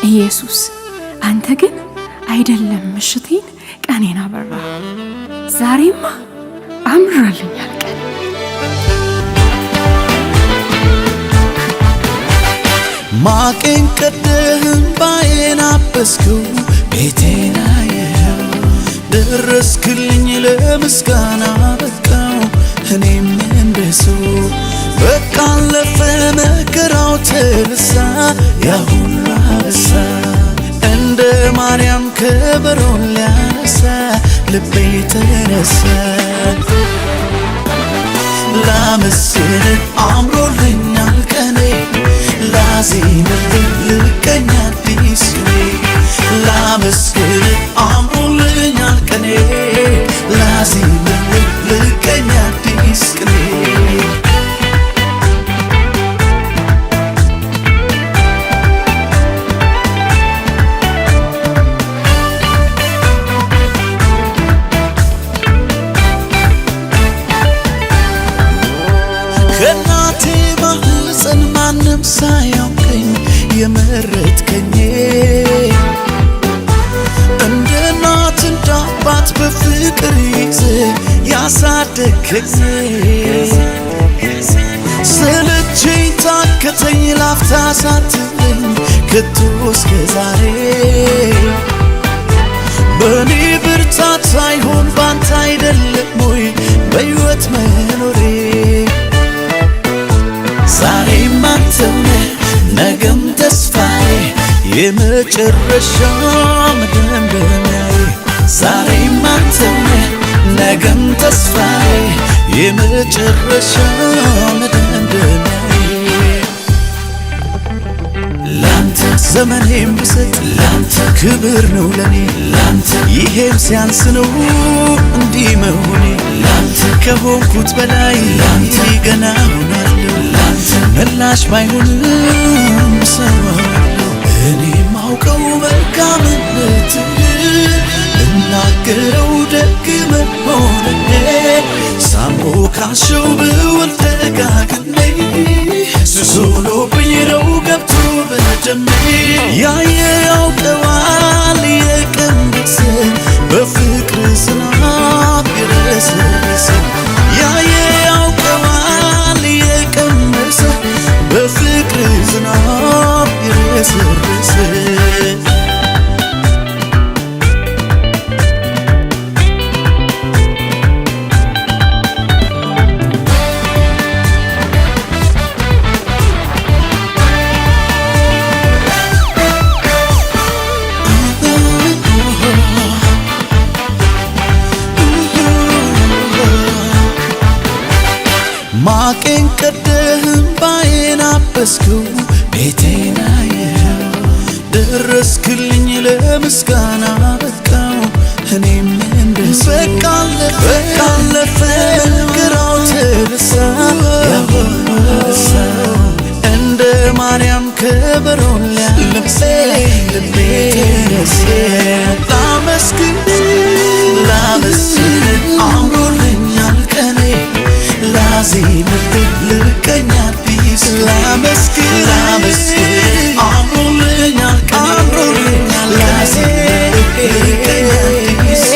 ኢየሱስ አንተ ግን አይደለም ምሽቴን ቀኔን አበራ ዛሬማ አምራልኛል ቀን ማቄን ቀደህም ባዬን አበስከው ቤቴን አየኸው ደረስክልኝ ለምስጋና በቃው እኔም እንደሰው በቃ አለፈ መከራው ተረሳ ያ ሁሉ አበሳ እንደ ማርያም ከበሮን ሊያነሳ ልቤ ተነሳ ላመስግንህ አምሮልኛል ቀኔ ላዜምልህ ልቀኛ አዲስ ቅኔ ላመስግንህ አምሮልኛል ቀኔ ላዜምልህ ልቀኛ አዲስ ቅኔ ከናቴ ማህፀን ማንም ሳያውቀኝ የመረጥከኝ እንደ እናት እንደ አባት በፍቅር ይዘህ ያሳደግከኝ ሰለቸኝ ታከተኝ ላፍታ ሳትለኝ ከቶ እስከ ዛሬ በእኔ ብርታት ሳይሆን ባንተ አይደለም ወይ በሕይወት መኖሬ ዛሬም አንተው ነህ ነገም ተስፋዬ የመጨረሻ መደምደሚያዬ ዛሬም አንተው ነህ ነገም ተስፋዬ የመጨረሻ መደምደሚያዬ ላንተ ዘመኔም ብሰጥ ላንተ ክብር ነው ለኔ ላንተ ይሄም ሲያንስ ነው እንዲህ መሆኔ ላንተ ከሆንኩት በላይ ላንተ ገና ሆናለሁ ላንተ ምላሽ ባይሆንም ሰዋለሁ እኔ ማውቀው መልካምነትህ እናገረው ደግ መሆንህ ሳሞካሸው ብውል ደጋግሜ ሱሶሎብኝ ነው ገብቶ በደሜ ያየ ያውቀዋል የቀመሰ በፍቅር ዝናብ የረሰረሰ ያየ ያውቀዋል የቀመሰ በፍቅር ዝናብ የረሰረሰ ማቄን ቀደህም ባዬን አበስከው ቤቴን አየኸው ደረስክልኝ ለምስጋና በቃው እኔም እንደሰው በቃ አለፈ መከራው ተረሳ ያ ሁሉ አበሳ እንደ ማርያም ከበሮን ሊያነሳ ልቤ ተነሳ ላመስግንህ አምሮልኛል ቀኔ ላዜምልህ ልቀኛ አዲስ ላመስግንህ አምሮልኛል ላዜምልህ ልቀኛ አዲስ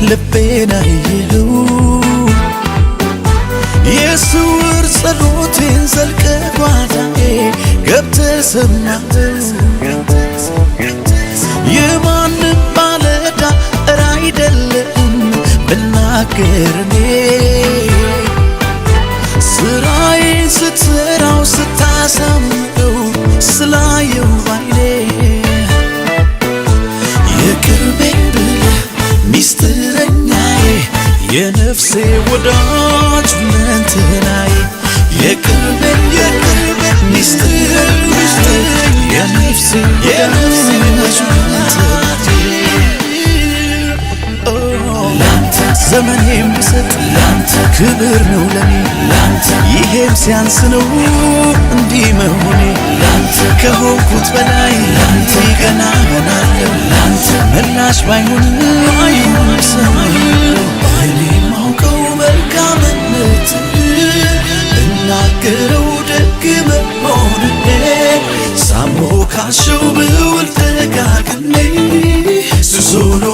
ልቤን አየኸው የስውር ጸሎቴን ዘልቀህ ጓዳዬ ገብተህ ሰማኸው የማንም ባለዕዳ እረ አይደለም ብናገር እኔ ስራዬን ስትሰራው ስታሳምረው ስላየው ባይኔ የቅርቤ ብለህ ሚስጥረኛዬ የነፍሴ ወዳጅ ሁለንተናዬ የቅርቤ ሚስጥረኛዬ የነፍሴ ወዳጅ ሁለንተናዬ ላንተ ዘመኔም ብሰጥ ላንተ ክብር ነው ለኔ ላንተ ይሄም ሲያንስ ነው እንዲህ መሆኔ ላንተ ከሆንኩት በላይ ላንተ ገና ሆናለሁ ላንተ ምላሽ ባይሆንም አይሆንም ሰማይ እኔ ማውቀው መልካምነት እናገረው ደግ መሆንህ ሳሞ ካሸው ብውል ተጋግሜ ሱስ ሆኖ